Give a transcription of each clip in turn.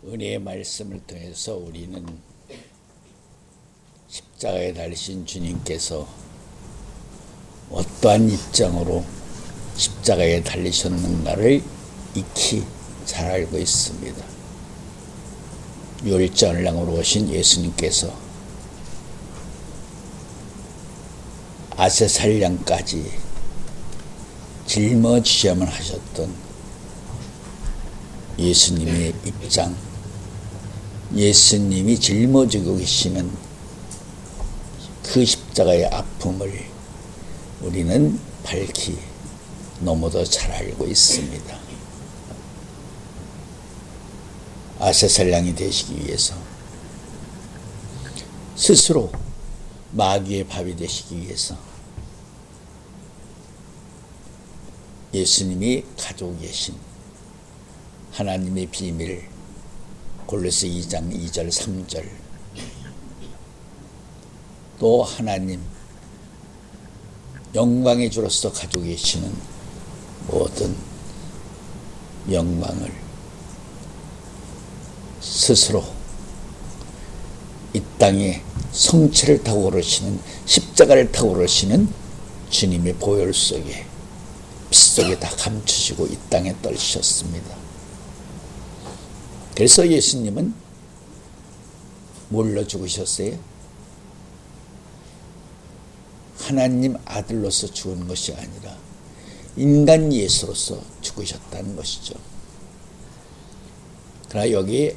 은혜의 말씀을 통해서 우리는 십자가에 달리신 주님께서 어떠한 입장으로 십자가에 달리셨는가를 익히 잘 알고 있습니다. 율전랑으로 오신 예수님께서 아세살량까지 짊어지셔야만 하셨던 예수님의 입장, 예수님이 짊어지고 계시는 그 십자가의 아픔을 우리는 밝히 너무도 잘 알고 있습니다. 아세살량이 되시기 위해서, 스스로 마귀의 밥이 되시기 위해서 예수님이 가지고 계신 하나님의 비밀, 골로새 2장 2절 3절, 또 하나님 영광의 주로서 가지고 계시는 모든 영광을 스스로 이 땅에 성체를 타고 오르시는, 십자가를 타고 오르시는 주님의 보혈 속에, 피 속에 다 감추시고 이 땅에 떨으셨습니다. 그래서 예수님은 뭘로 죽으셨어요? 하나님 아들로서 죽은 것이 아니라 인간 예수로서 죽으셨다는 것이죠. 그러나 여기에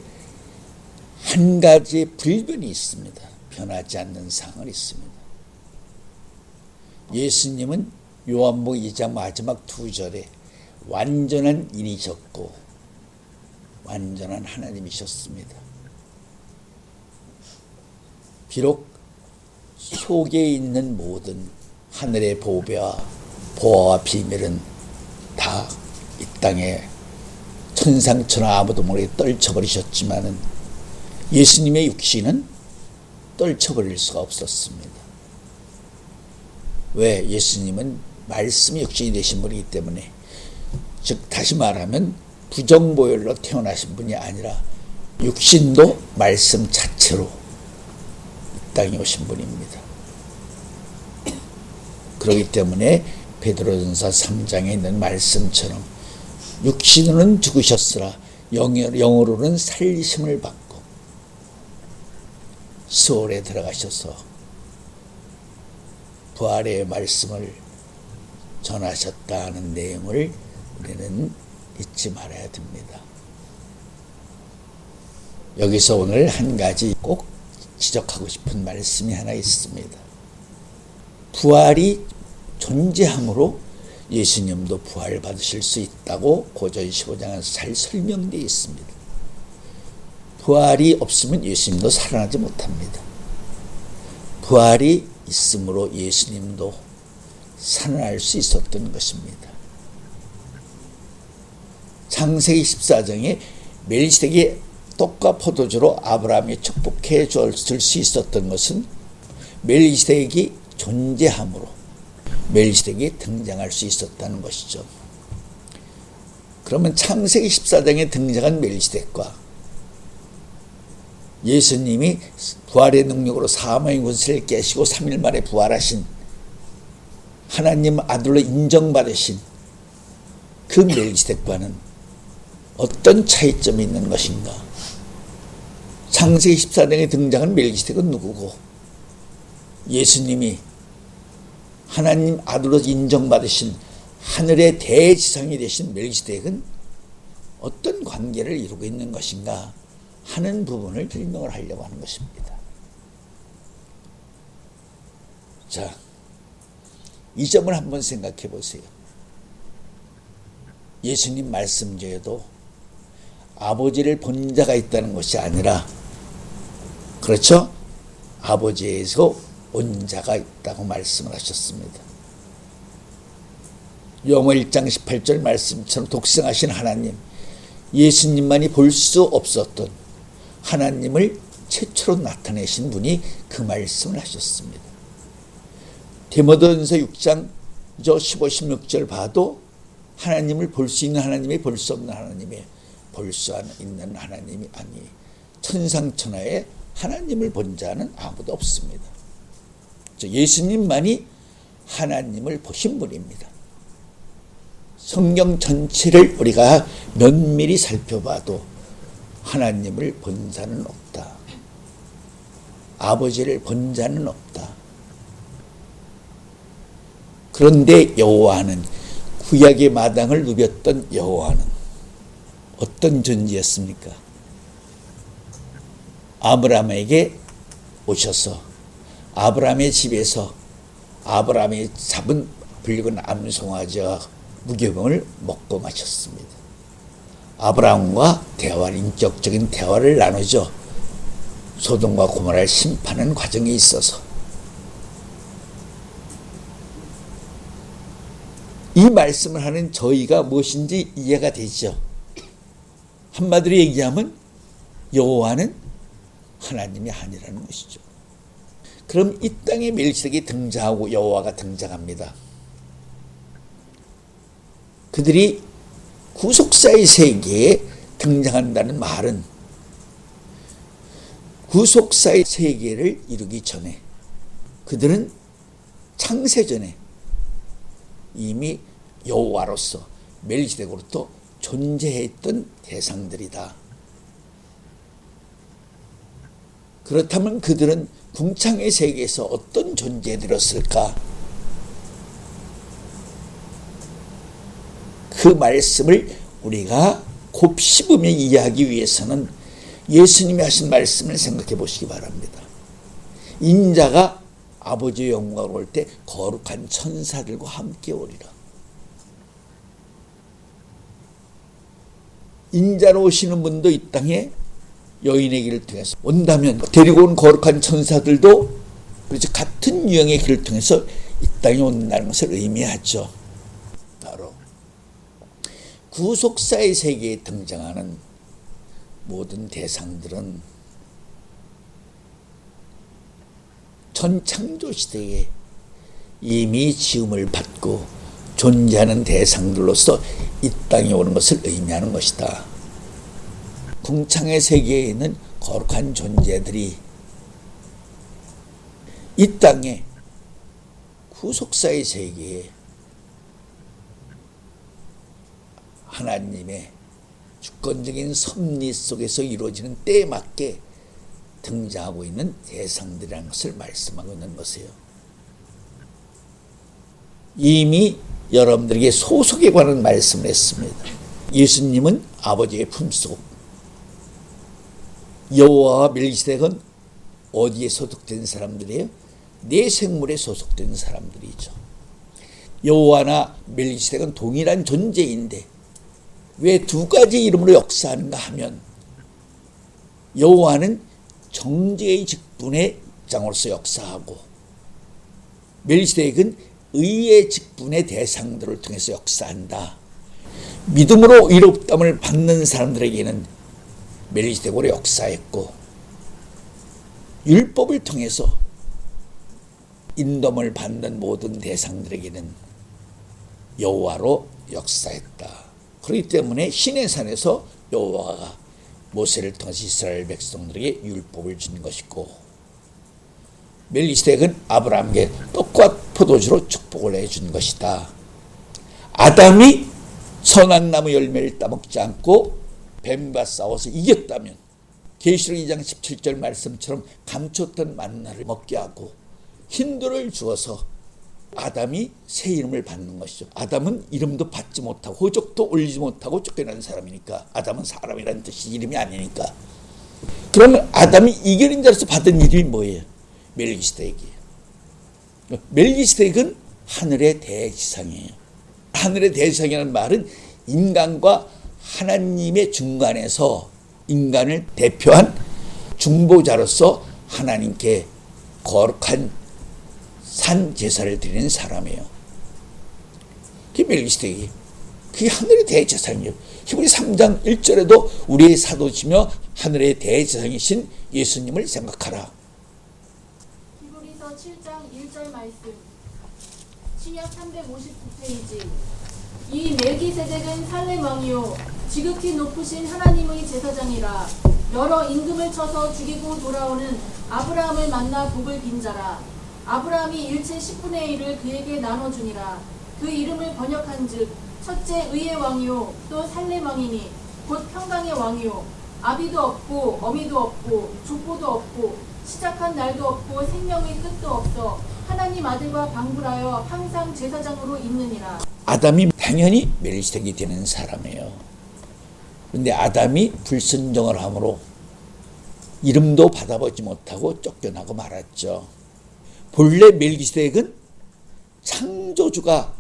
한 가지 불변이 있습니다. 변하지 않는 사항이 있습니다. 예수님은 요한복음 2장 마지막 2절에 완전한 인이셨고 완전한 하나님이셨습니다. 비록 속에 있는 모든 하늘의 보화와 비밀은 다 이 땅에 천상천하 아무도 모르게 떨쳐버리셨지만은 예수님의 육신은 떨쳐버릴 수가 없었습니다. 왜? 예수님은 말씀이 육신이 되신 분이기 때문에, 즉 다시 말하면 부정보혈로 태어나신 분이 아니라 육신도 말씀 자체로 이 땅에 오신 분입니다. 그렇기 때문에 베드로전서 3장에 있는 말씀처럼 육신으로는 죽으셨으나 영으로는 살리심을 받고 수월에 들어가셔서 부활의 말씀을 전하셨다는 내용을 우리는 잊지 말아야 됩니다. 여기서 오늘 한 가지 꼭 지적하고 싶은 말씀이 하나 있습니다. 부활이 존재함으로 예수님도 부활 받으실 수 있다고 고전 15장에서 잘 설명되어 있습니다. 부활이 없으면 예수님도 살아나지 못합니다. 부활이 있으므로 예수님도 살아날 수 있었던 것입니다. 창세기 14장에 멜기세덱이 떡과 포도주로 아브라함이 축복해 줄 수 있었던 것은 멜기세덱이 존재함으로 멜기세덱이 등장할 수 있었다는 것이죠. 그러면 창세기 14장에 등장한 멜기세덱과 예수님이 부활의 능력으로 사망의 권세를 깨시고 3일 만에 부활하신 하나님 아들로 인정받으신 그 멜기세덱과는 어떤 차이점이 있는 것인가? 창세기 14장에 등장한 멜기세덱은 누구고, 예수님이 하나님 아들로 인정받으신 하늘의 대지상이 되신 멜기세덱은 어떤 관계를 이루고 있는 것인가 하는 부분을 설명을 하려고 하는 것입니다. 자, 이 점을 한번 생각해 보세요. 예수님 말씀 중에도 아버지를 본 자가 있다는 것이 아니라, 그렇죠? 아버지에서 온 자가 있다고 말씀을 하셨습니다. 요한복음 1장 18절 말씀처럼 독생하신 하나님, 예수님만이 볼 수 없었던 하나님을 최초로 나타내신 분이 그 말씀을 하셨습니다. 디모데전서 6장 15, 16절 봐도 하나님을 볼 수 있는 하나님이 볼 수 없는 하나님이에요. 볼 수 있는 하나님이 아니, 천상천하에 하나님을 본 자는 아무도 없습니다. 예수님만이 하나님을 보신 분입니다. 성경 전체를 우리가 면밀히 살펴봐도 하나님을 본 자는 없다. 아버지를 본 자는 없다. 그런데 여호와는, 구약의 마당을 누볐던 여호와는 어떤 존재였습니까? 아브라함에게 오셔서 아브라함의 집에서 아브라함이 잡은 붉은 암송아지와 무교병을 먹고 마셨습니다. 아브라함과 인격적인 대화를 나누죠. 소돔과 고모라를 심판하는 과정에 있어서. 이 말씀을 하는 저희가 무엇인지 이해가 되죠. 한마디로 얘기하면 여호와는 하나님이 아니라는 것이죠. 그럼 이 땅에 멜기세덱이 등장하고 여호와가 등장합니다. 그들이 구속사의 세계에 등장한다는 말은 구속사의 세계를 이루기 전에 그들은 창세전에 이미 여호와로서 멜기세덱으로부터 존재했던 대상들이다. 그렇다면 그들은 궁창의 세계에서 어떤 존재들이었을까? 그 말씀을 우리가 곱씹으며 이해하기 위해서는 예수님이 하신 말씀을 생각해 보시기 바랍니다. 인자가 아버지의 영광으로 올 때 거룩한 천사들과 함께 오리라. 인자로 오시는 분도 이 땅에 여인의 길을 통해서 온다면 데리고 온 거룩한 천사들도 그렇지 같은 유형의 길을 통해서 이 땅에 온다는 것을 의미하죠. 바로 구속사의 세계에 등장하는 모든 대상들은 전 창조시대에 이미 지음을 받고 존재하는 대상들로서 이 땅에 오는 것을 의미하는 것이다. 궁창의 세계에 있는 거룩한 존재들이 이 땅에 구속사의 세계에 하나님의 주권적인 섭리 속에서 이루어지는 때에 맞게 등장하고 있는 대상들이라는 것을 말씀하고 있는 것이에요. 이미 여러분들에게 소속에 관한 말씀을 했습니다. 예수님은 아버지의 품속, 여호와와 멜기세덱은 어디에 소속된 사람들이에요? 네 생물에 소속된 사람들이죠. 여호와나 멜기세덱은 동일한 존재인데 왜 두 가지 이름으로 역사하는가 하면 여호와는 정죄의 직분의 입장으로서 역사하고 멜기세덱은 의의 직분의 대상들을 통해서 역사한다. 믿음으로 의롭다함을 받는 사람들에게는 멜기세덱으로 역사했고 율법을 통해서 인dom을 받는 모든 대상들에게는 여호와로 역사했다. 그렇기 때문에 시내산에서 여호와가 모세를 통해서 이스라엘 백성들에게 율법을 준 것이고 멜기세덱은 아브라함에게 떡과 포도주로 축복을 해준 것이다. 아담이 선악 나무 열매를 따먹지 않고 뱀과 싸워서 이겼다면 계시록 2장 17절 말씀처럼 감췄던 만나를 먹게 하고 흰돌을 주어서 아담이 새 이름을 받는 것이죠. 아담은 이름도 받지 못하고 호적도 올리지 못하고 쫓겨난 사람이니까 아담은 사람이라는 뜻이 이름이 아니니까. 그러면 아담이 이겨낸 자로서 받은 이름이 뭐예요? 멜기세덱이에요. 멜기세덱은 하늘의 대지상이에요. 하늘의 대지상이라는 말은 인간과 하나님의 중간에서 인간을 대표한 중보자로서 하나님께 거룩한 산 제사를 드리는 사람이에요. 그게 멜기세덱이 그게 하늘의 대제사장이에요. 히브리 3장 1절에도 우리의 사도시며 하늘의 대제사장이신 예수님을 생각하라. 히브리서 7장 1절 말씀. 신약 359페이지. 이 멜기세덱은 살렘 왕이요 지극히 높으신 하나님의 제사장이라. 여러 임금을 쳐서 죽이고 돌아오는 아브라함을 만나 복을 빈 자라. 아브라함이 일체 10분의 1을 그에게 나눠주니라. 그 이름을 번역한즉 첫째 의의 왕이요 또 살렘 왕이니 곧 평강의 왕이요 아비도 없고 어미도 없고 족보도 없고 시작한 날도 없고 생명의 끝도 없어 하나님 아들과 방불하여 항상 제사장으로 있느니라. 아담이 당연히 멜기세덱이 되는 사람이에요. 그런데 아담이 불순종을 함으로 이름도 받아보지 못하고 쫓겨나고 말았죠. 본래 멜기세덱은 창조주가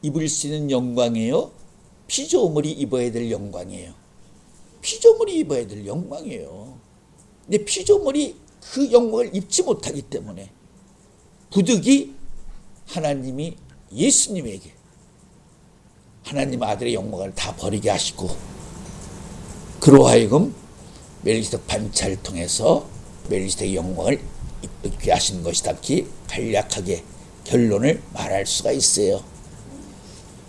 입을 수 있는 영광이에요? 피조물이 입어야 될 영광이에요? 피조물이 입어야 될 영광이에요. 근데 피조물이 그 영광을 입지 못하기 때문에 부득이 하나님이 예수님에게 하나님 아들의 영광을 다 버리게 하시고 그로 하여금 멜기세덱 반차를 통해서 멜기세덱의 영광을 입게 하신 것이다. 이렇게 간략하게 결론을 말할 수가 있어요.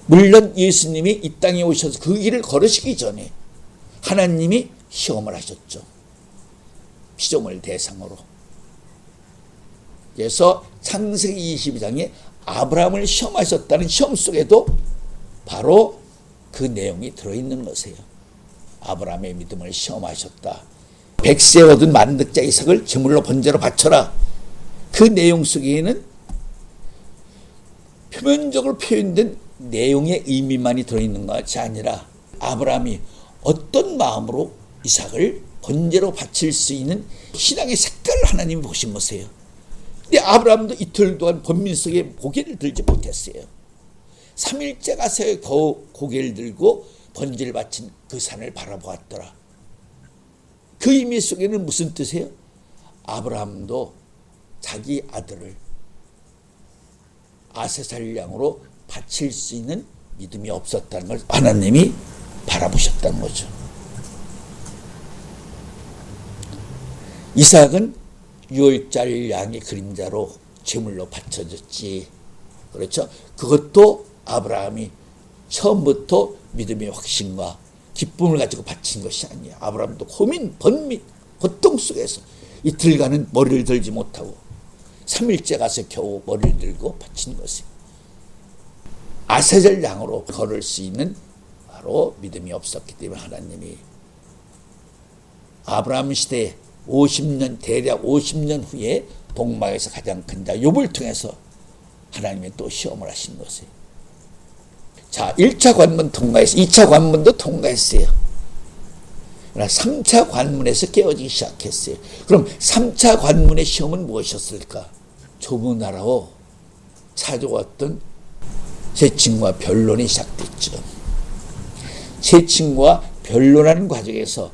물론 예수님이 이 땅에 오셔서 그 길을 걸으시기 전에 하나님이 시험을 하셨죠. 피조물 대상으로. 그래서 창세기 22장에 아브라함을 시험하셨다는 시험 속에도 바로 그 내용이 들어있는 것이에요. 아브라함의 믿음을 시험하셨다. 백세 얻은 만득자 이삭을 제물로 번제로 바쳐라. 그 내용 속에는 표면적으로 표현된 내용의 의미만이 들어있는 것이 아니라 아브라함이 어떤 마음으로 이삭을 번제로 바칠 수 있는 신앙의 색깔을 하나님이 보신 것이에요. 근데 아브라함도 이틀 동안 번민 속에 고개를 들지 못했어요. 3일째 가서 겨우 고개를 들고 번제를 바친 그 산을 바라보았더라. 그 의미 속에는 무슨 뜻이에요? 아브라함도 자기 아들을 아세살 양으로 바칠 수 있는 믿음이 없었다는 걸 하나님이 바라보셨다는 거죠. 이삭은 유월절 양의 그림자로 제물로 바쳐졌지. 그렇죠? 그것도 아브라함이 처음부터 믿음의 확신과 기쁨을 가지고 바친 것이 아니에요. 아브라함도 고민, 번민, 고통 속에서 이틀간은 머리를 들지 못하고 3일째 가서 겨우 머리를 들고 바친 것이에요. 아세절 양으로 걸을 수 있는 바로 믿음이 없었기 때문에 하나님이 아브라함 시대에 50년, 대략 50년 후에 동방에서 가장 큰 자 욥을 통해서 하나님이 또 시험을 하신 것이에요. 자, 1차 관문 통과해서 2차 관문도 통과했어요. 그러나 3차 관문에서 깨어지기 시작했어요. 그럼 3차 관문의 시험은 무엇이었을까? 좁은 나라로 찾아왔던 재칭과 변론이 시작됐죠. 재칭과 변론하는 과정에서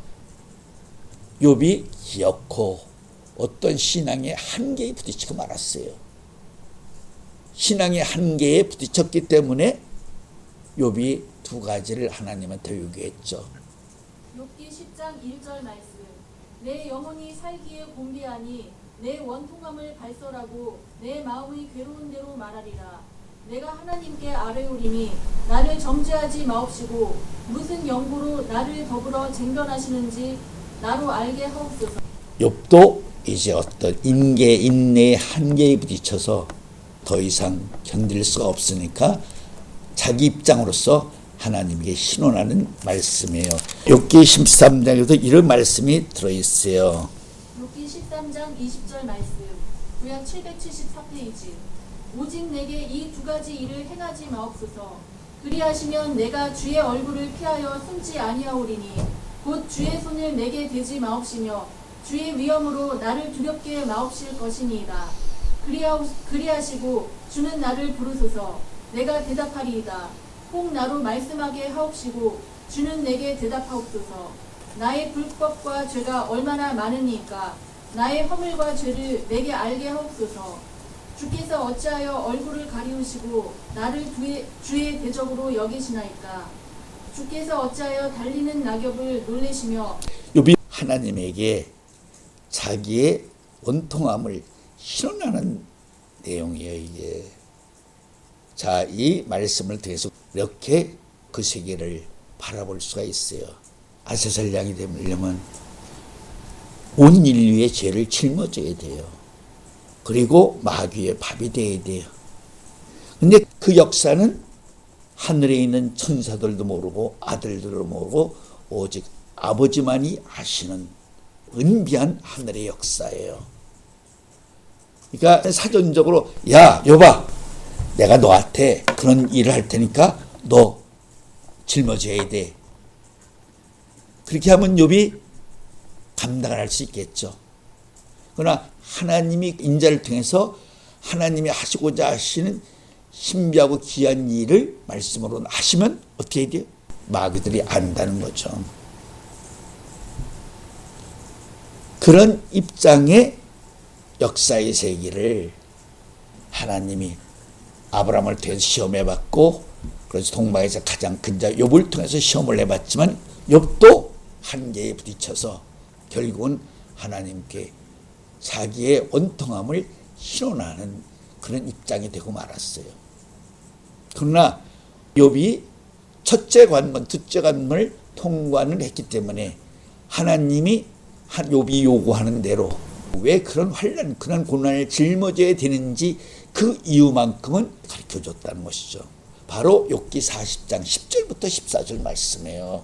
욥이 기어코 어떤 신앙의 한계에 부딪히고 말았어요. 신앙의 한계에 부딪혔기 때문에 욥이 두 가지를 하나님한테 요구했죠. 욥기 10장 1절 말씀. 내 영혼이 살기에 곤비하니 내 원통함을 발설하고 내 마음의 괴로운 대로 말하리라. 내가 하나님께 아뢰오리니 나를 정죄하지 마옵시고 무슨 영구로 나를 더불어 쟁변하시는지 나로 알게 하옵소서. 욥도 이제 어떤 인내의 한계에 부딪혀서 더 이상 견딜 수가 없으니까 자기 입장으로서 하나님께 신원하는 말씀이에요. 욥기 13장에도 이런 말씀이 들어있어요. 욥기 13장 20절 말씀. 구약 774페이지. 오직 내게 이 두 가지 일을 행하지 마옵소서. 그리하시면 내가 주의 얼굴을 피하여 숨지 아니하오리니 곧 주의 손을 내게 대지 마옵시며 주의 위엄으로 나를 두렵게 마옵실 것이니이다. 그리하시고 주는 나를 부르소서. 내가 대답하리이다. 혹 나로 말씀하게 하옵시고 주는 내게 대답하옵소서. 나의 불법과 죄가 얼마나 많으니까 나의 허물과 죄를 내게 알게 하옵소서. 주께서 어찌하여 얼굴을 가리우시고 나를 주의 대적으로 여기시나이까. 주께서 어찌하여 달리는 낙엽을 놀래시며. 욥이 하나님에게 자기의 원통함을 신원하는 내용이에요. 이게. 자, 이 말씀을 통해서 이렇게 그 세계를 바라볼 수가 있어요. 아세살 양이 되려면 온 인류의 죄를 짊어져야 돼요. 그리고 마귀의 밥이 되어야 돼요. 근데 그 역사는 하늘에 있는 천사들도 모르고 아들들도 모르고 오직 아버지만이 아시는 은비한 하늘의 역사예요. 그러니까 사전적으로 야 여봐 내가 너한테 그런 일을 할 테니까 너 짊어져야 돼. 그렇게 하면 욥이 감당을 할 수 있겠죠. 그러나 하나님이 인자를 통해서 하나님이 하시고자 하시는 신비하고 귀한 일을 말씀으로 하시면 어떻게 해야 돼요? 마귀들이 안다는 거죠. 그런 입장의 역사의 세계를 하나님이 아브라함을 통해서 시험해봤고, 그래서 동방에서 가장 큰 자 욥을 통해서 시험을 해봤지만 욥도 한계에 부딪혀서 결국은 하나님께 자기의 원통함을 실현하는 그런 입장이 되고 말았어요. 그러나 욥이 첫째 관문, 둘째 관문을 통과는 했기 때문에 하나님이 욥이 요구하는 대로 왜 그런 환난, 그런 고난을 짊어져야 되는지 그 이유만큼은 가르쳐줬다는 것이죠. 바로 욥기 40장 10절부터 14절 말씀이에요.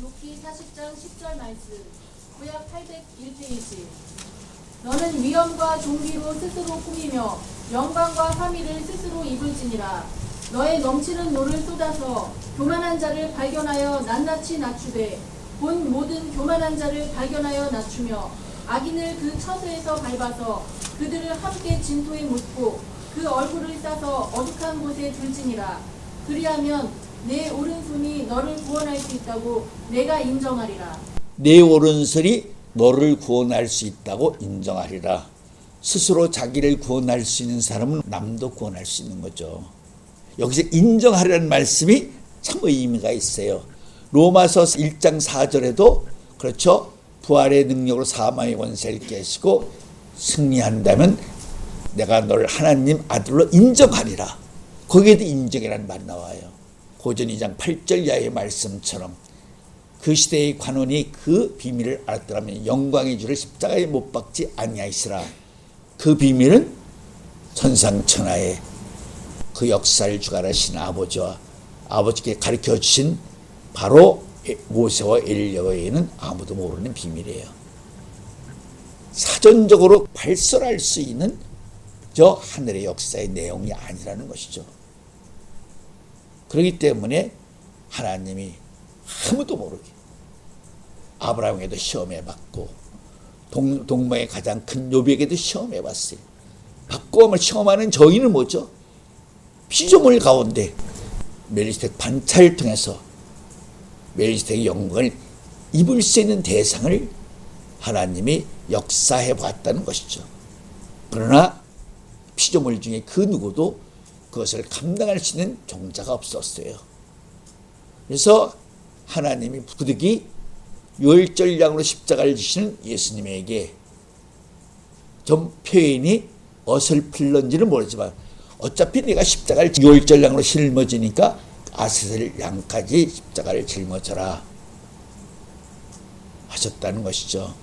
욥기 40장 10절 말씀, 구약 801페이지. 너는 위엄과 존귀로 스스로 꾸미며 영광과 화미를 스스로 입을지니라. 너의 넘치는 노를 쏟아서 교만한 자를 발견하여 낱낱이 낮추되 본 모든 교만한 자를 발견하여 낮추며 악인을 그 처소에서 밟아서 그들을 함께 진토에 묻고 그 얼굴을 싸서 어둑한 곳에 둘지니라. 그리하면 내 오른손이 너를 구원할 수 있다고 내가 인정하리라. 내 오른손이 너를 구원할 수 있다고 인정하리라. 스스로 자기를 구원할 수 있는 사람은 남도 구원할 수 있는 거죠. 여기서 인정하라는 말씀이 참 의미가 있어요. 로마서 1장 4절에도 그렇죠. 부활의 능력으로 사망의 권세를 깨시고 승리한다면 내가 너를 하나님 아들로 인정하리라. 거기에도 인정이라는 말이 나와요. 고전 2장 8절 이하의 말씀처럼 그 시대의 관원이 그 비밀을 알았더라면 영광의 주를 십자가에 못 박지 아니하시라. 그 비밀은 천상천하의 그 역사를 주관하신 아버지와 아버지께 가르쳐 주신 바로 모세와 엘리야 외에는 아무도 모르는 비밀이에요. 사전적으로 발설할 수 있는 저 하늘의 역사의 내용이 아니라는 것이죠. 그렇기 때문에 하나님이 아무도 모르게 아브라함에게도 시험해봤고 동방의 가장 큰 욥에게도 시험해봤어요. 받고 시험하는 저희는 뭐죠? 피조물 가운데 멜기세덱 반차를 통해서 멜기세덱의 영광을 입을 수 있는 대상을 하나님이 역사해 봤다는 것이죠. 그러나 피조물 중에 그 누구도 그것을 감당할 수 있는 종자가 없었어요. 그래서 하나님이 부득이 유월절량으로 십자가를 지시는 예수님에게 좀 표현이 어설플런지는 모르지만 어차피 내가 십자가를 유월절량으로 짊어지니까 아세살 양까지 십자가를 짊어져라 하셨다는 것이죠.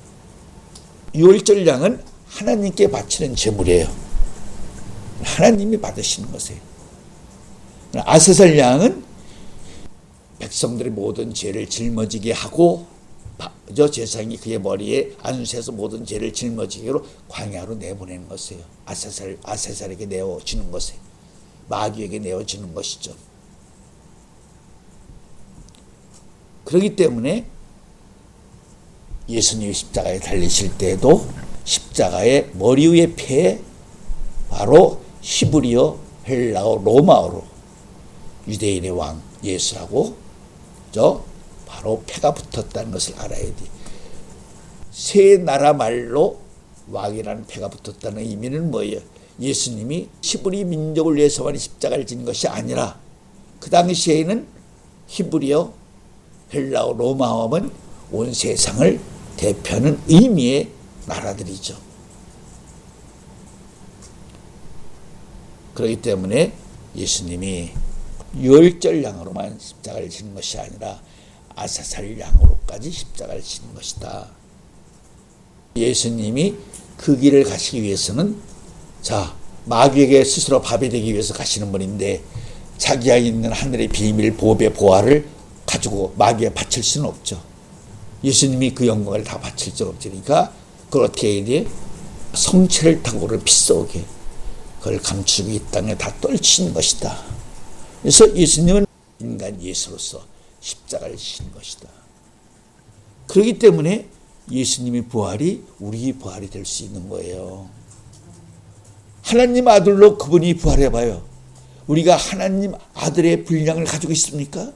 유월절량은 하나님께 바치는 제물이에요. 하나님이 받으시는 것이에요. 아세살 양은 백성들의 모든 죄를 짊어지게 하고 저 제사장이 그의 머리에 안수해서 모든 죄를 짊어지기로 광야로 내보내는 것이에요. 아세살에게 내어주는 것이에요. 마귀에게 내어주는 것이죠. 그렇기 때문에 예수님이 십자가에 달리실 때에도 십자가의 머리 위에 패에 바로 히브리어, 헬라어, 로마어로 유대인의 왕 예수라고 바로 패가 붙었다는 것을 알아야 돼. 세 나라 말로 왕이라는 패가 붙었다는 의미는 뭐예요? 예수님이 히브리 민족을 위해서만 십자가를 진 것이 아니라 그 당시에는 히브리어, 헬라어, 로마어는 온 세상을 대표하는 의미의 나라들이죠. 그렇기 때문에 예수님이 유월절량으로만 십자가를 지는 것이 아니라 아사살 양으로까지 십자가를 지는 것이다. 예수님이 그 길을 가시기 위해서는 마귀에게 스스로 밥이 되기 위해서 가시는 분인데 자기가 있는 하늘의 비밀 보배 보화를 가지고 마귀에 바칠 수는 없죠. 예수님이 그 영광을 다 바칠 수 없으니까 그걸 어떻게 해야 돼? 성체를 타고 그를 빗속에 그걸 감추고 이 땅에 다 떨치는 것이다. 그래서 예수님은 인간 예수로서 십자가를 지신 것이다. 그렇기 때문에 예수님의 부활이 우리 부활이 될 수 있는 거예요. 하나님 아들로 그분이 부활해봐요. 우리가 하나님 아들의 분량을 가지고 있습니까?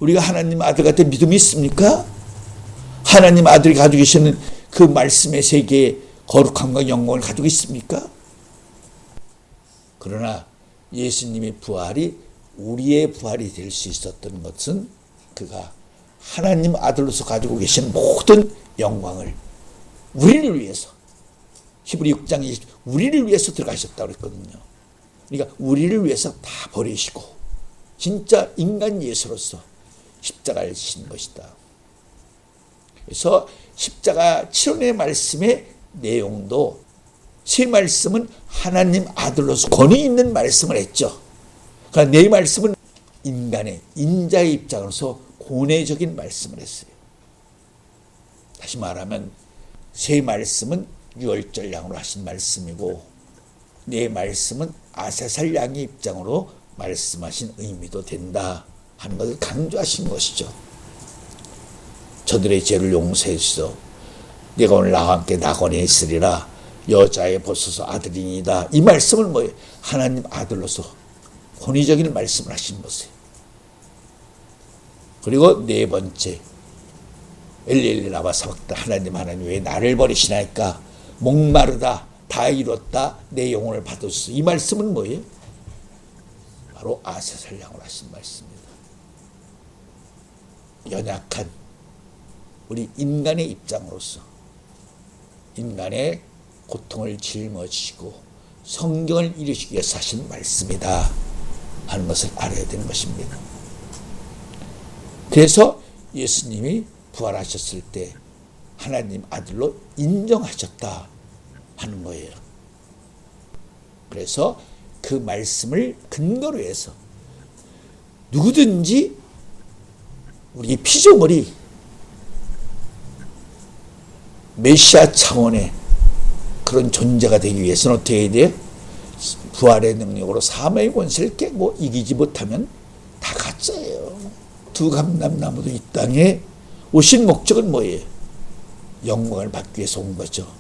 우리가 하나님 아들 같은 믿음이 있습니까? 하나님 아들이 가지고 계시는 그 말씀의 세계의 거룩함과 영광을 가지고 있습니까? 그러나 예수님의 부활이 우리의 부활이 될 수 있었던 것은 그가 하나님 아들로서 가지고 계신 모든 영광을 우리를 위해서, 히브리 6장에 우리를 위해서 들어가셨다고 그랬거든요. 그러니까 우리를 위해서 다 버리시고 진짜 인간 예수로서 십자가를 지신 것이다. 그래서 십자가 치료의 말씀의 내용도 세 말씀은 하나님 아들로서 권위 있는 말씀을 했죠. 그러나 네 말씀은 인간의 인자의 입장으로서 고뇌적인 말씀을 했어요. 다시 말하면 세 말씀은 유월절 양으로 하신 말씀이고 네 말씀은 아사살 양의 입장으로 말씀하신 의미도 된다 하는 것을 강조하신 것이죠. 저들의 죄를 용서해 주소. 내가 오늘 나와 함께 낙원에 있으리라. 여자의 벗어서 아들이니이다. 이 말씀을 뭐예요? 하나님 아들로서 권위적인 말씀을 하신 것이에요. 그리고 네 번째, 엘리엘리 라마 사박다. 하나님 왜 나를 버리시나이까? 목마르다. 다 이뤘다. 내 영혼을 받으소서. 이 말씀은 뭐예요? 바로 아사살 양으로 하신 말씀입니다. 연약한 우리 인간의 입장으로서 인간의 고통을 짊어지시고 성경을 이루시기 위해서 하신 말씀이다 하는 것을 알아야 되는 것입니다. 그래서 예수님이 부활하셨을 때 하나님 아들로 인정하셨다 하는 거예요. 그래서 그 말씀을 근거로 해서 누구든지 우리 피조물이 메시아 차원의 그런 존재가 되기 위해서는 어떻게 해야 돼요? 부활의 능력으로 사망의 권세를 깨고 이기지 못하면 다 가짜예요. 두 감람나무도 이 땅에 오신 목적은 뭐예요? 영광을 받기 위해서 온 거죠.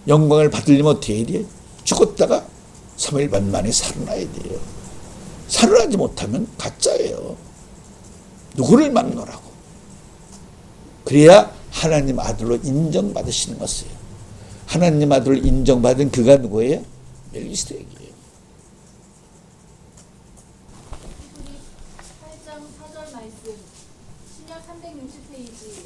영광을 받으려면 어떻게 해야 돼요? 죽었다가 3일 반 만에 살아나야 돼요. 살아나지 못하면 가짜예요. 누구를 막노라고. 그래야 하나님 아들로 인정받으시는 것이에요. 하나님 아들로 인정받은 그가 누구예요? 멜기세덱이에요. 8장 4절 말씀, 신약 360페이지.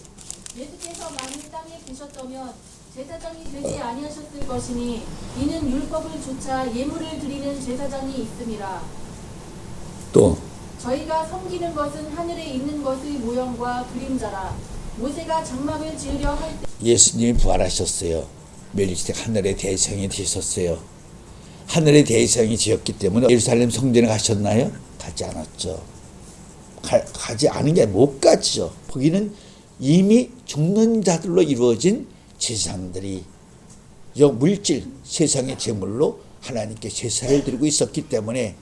예수께서 만일 땅에 계셨다면 제사장이 되지 아니하셨을 것이니 이는 율법을 조차 예물을 드리는 제사장이 있음이라. 또 저희가 섬기는 것은 하늘에 있는 것의 모형과 그림자라. 모세가 장막을 지으려 할 때 예수님이 부활하셨어요. 멜기세덱 하늘의 대성이 되셨어요. 하늘의 대성이 되었기 때문에 예루살렘 성전에 가셨나요? 가지 않았죠. 가지 않은 게 못 가죠. 거기는 이미 죽는 자들로 이루어진 제사장들이 물질 세상의 제물로 하나님께 제사를 드리고 있었기 때문에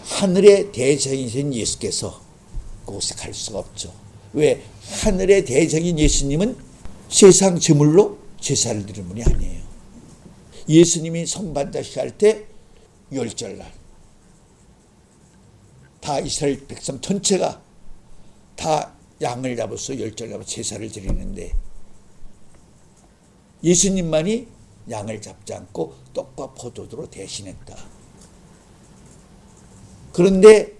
하늘의 대성이신 예수께서 그곳에 갈 수가 없죠. 왜? 하늘의 대성인 예수님은 세상 제물로 제사를 드리는 분이 아니에요. 예수님이 성반자식 할 때 유월절날 다 이스라엘 백성 전체가 다 양을 잡아서 열절 잡아 제사를 드리는데 예수님만이 양을 잡지 않고 떡과 포도주로 대신했다. 그런데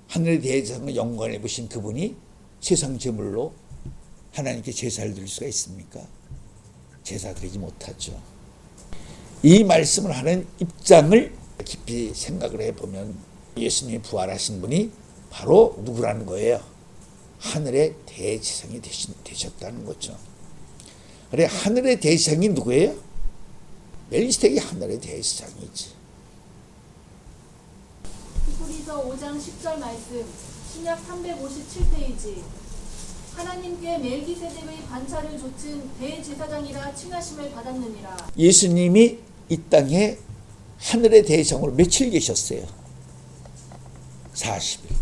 하늘의 대성의 영광을 입으신 그분이 세상 제물로 하나님께 제사를 드릴 수가 있습니까? 제사 드리지 못하죠. 이 말씀을 하는 입장을 깊이 생각을 해보면 예수님이 부활하신 분이 바로 누구라는 거예요? 하늘의 대지상이 되셨다는 거죠. 그래, 하늘의 대지상이 누구예요? 멜기세덱이 하늘의 대지상이지. 히브리서 5장 10절 말씀, 신약 357페이지. 하나님께 멜기세덱의 관차를 좇은 대제사장이라 칭하심을 받았느니라. 예수님이 이 땅에 하늘의 대지상으로 며칠 계셨어요? 40일.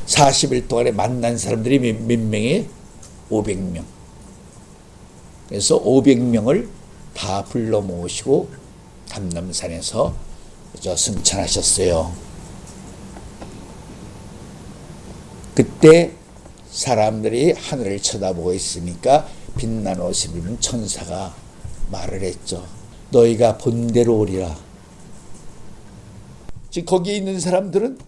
40일 동안에 만난 사람들이 몇 명이에요? 500명. 그래서 500명을 다 불러 모으시고 감람산에서 승천하셨어요. 그때 사람들이 하늘을 쳐다보고 있으니까 빛난 옷을 입은 천사가 말을 했죠. 너희가 본대로 오리라. 지금 거기에 있는 사람들은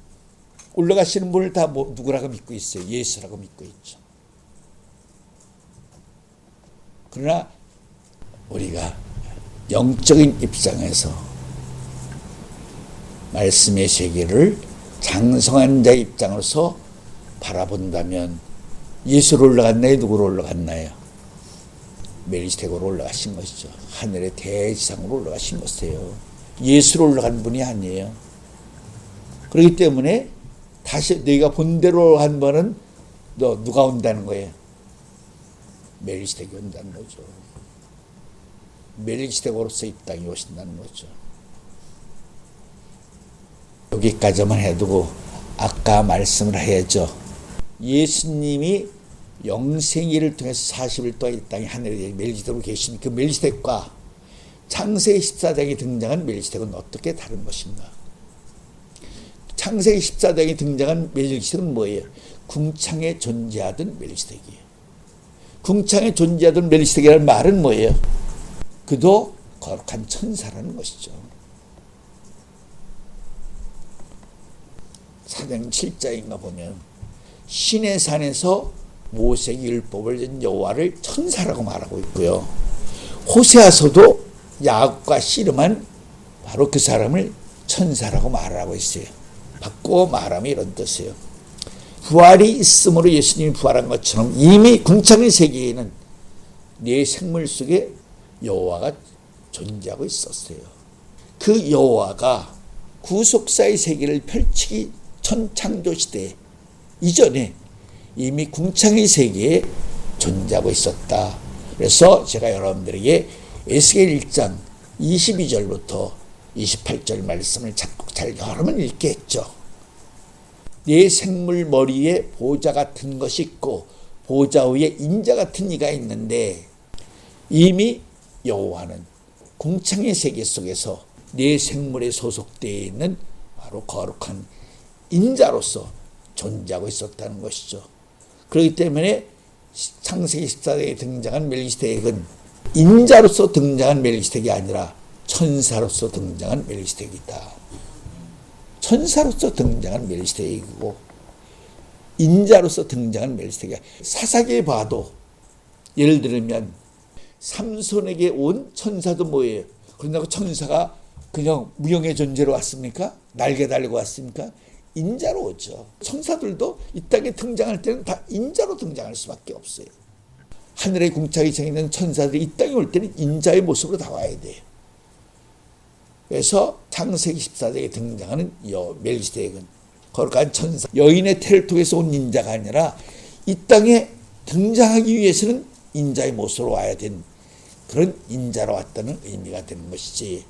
올라가시는 분을 다 누구라고 믿고 있어요? 예수라고 믿고 있죠. 그러나 우리가 영적인 입장에서 말씀의 세계를 장성한 자의 입장으로서 바라본다면 예수로 올라갔나요? 누구로 올라갔나요? 멜기세덱으로 올라가신 것이죠. 하늘의 대지상으로 올라가신 것이에요. 예수로 올라간 분이 아니에요. 그렇기 때문에 다시 너희가 본대로 한 번은 너 누가 온다는 거예요? 멜기세덱이 온다는 거죠. 멜기세덱으로서 이 땅에 오신다는 거죠. 여기까지만 해두고 아까 말씀을 해야죠. 예수님이 영생일을 통해서 40일 동안 이 땅에 하늘에 멜기세덱으로 계신 그 멜기세덱과 창세기 14장에 등장한 멜기세덱은 어떻게 다른 것인가? 창세기 14장에 등장한 멜기세덱은 뭐예요? 궁창에 존재하던 멜기세덱이에요. 궁창에 존재하던 멜기세덱이라는 말은 뭐예요? 그도 거룩한 천사라는 것이죠. 사장 7장인가 보면 신의 산에서 모세의 율법을 준 여호와를 천사라고 말하고 있고요. 호세아서도 야곱과 씨름한 바로 그 사람을 천사라고 말하고 있어요. 바꾸어 말하면 이런 뜻이에요. 부활이 있으므로 예수님이 부활한 것처럼 이미 궁창의 세계에는 내 생물 속에 여호와가 존재하고 있었어요. 그 여호와가 구속사의 세계를 펼치기 전 창조시대 이전에 이미 궁창의 세계에 존재하고 있었다. 그래서 제가 여러분들에게 에스겔 1장 22절부터 28절 말씀을 자꾸 잘 여러 번 읽게 했죠. 내 생물 머리에 보좌 같은 것이 있고 보좌 위에 인자 같은 이가 있는데 이미 여호와는 궁창의 세계 속에서 내 생물에 소속되어 있는 바로 거룩한 인자로서 존재하고 있었다는 것이죠. 그렇기 때문에 창세기 14장에 등장한 멜기세덱은 인자로서 등장한 멜기세덱이 아니라 천사로서 등장한 멜기세덱이다. 천사로서 등장한 멜기세덱이고 인자로서 등장한 멜기세덱이야. 사사기에 봐도 예를 들면 삼손에게 온 천사도 뭐예요? 그런다고 천사가 그냥 무형의 존재로 왔습니까? 날개 달고 왔습니까? 인자로 오죠. 천사들도 이 땅에 등장할 때는 다 인자로 등장할 수밖에 없어요. 하늘의 궁창에 있는 천사들이 이 땅에 올 때는 인자의 모습으로 다 와야 돼요. 그래서 창세기 14장에 등장하는 멜기세덱은 거룩한 천사, 여인의 태를 통해서 온 인자가 아니라 이 땅에 등장하기 위해서는 인자의 모습으로 와야 된 그런 인자로 왔다는 의미가 되는 것이지,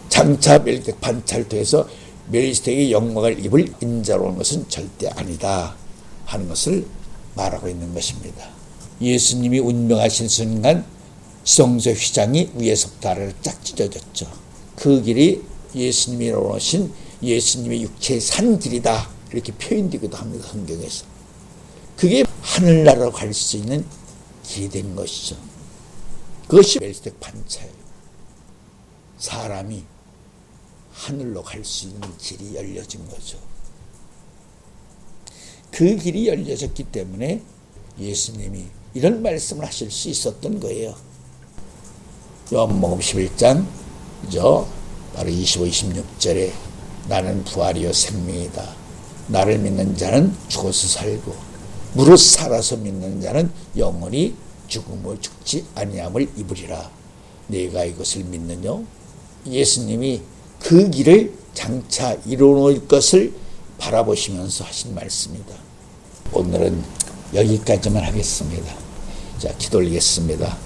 장차 멜기세덱 반차를 통해서 멜기세덱의 영광을 입을 인자로 온 것은 절대 아니다 하는 것을 말하고 있는 것입니다. 예수님이 운명하신 순간 지성소 휘장이 위에서부터 아래로 쫙 찢어졌죠. 그 길이 예수님이 오신 예수님의 육체의 산 길이다 이렇게 표현되기도 합니다. 성경에서. 그게 하늘나라로 갈 수 있는 길이 된 것이죠. 그것이 멜기세덱 반차예요. 사람이 하늘로 갈 수 있는 길이 열려진 거죠. 그 길이 열려졌기 때문에 예수님이 이런 말씀을 하실 수 있었던 거예요. 요한복음 11장 바로 25, 26절에 나는 부활이요 생명이다. 나를 믿는 자는 죽어서 살고 무릇 살아서 믿는 자는 영원히 죽음을 죽지 아니함을 입으리라. 내가 이것을 믿느냐? 예수님이 그 길을 장차 이루어놓을 것을 바라보시면서 하신 말씀입니다. 오늘은 여기까지만 하겠습니다. 자, 기도 올리겠습니다.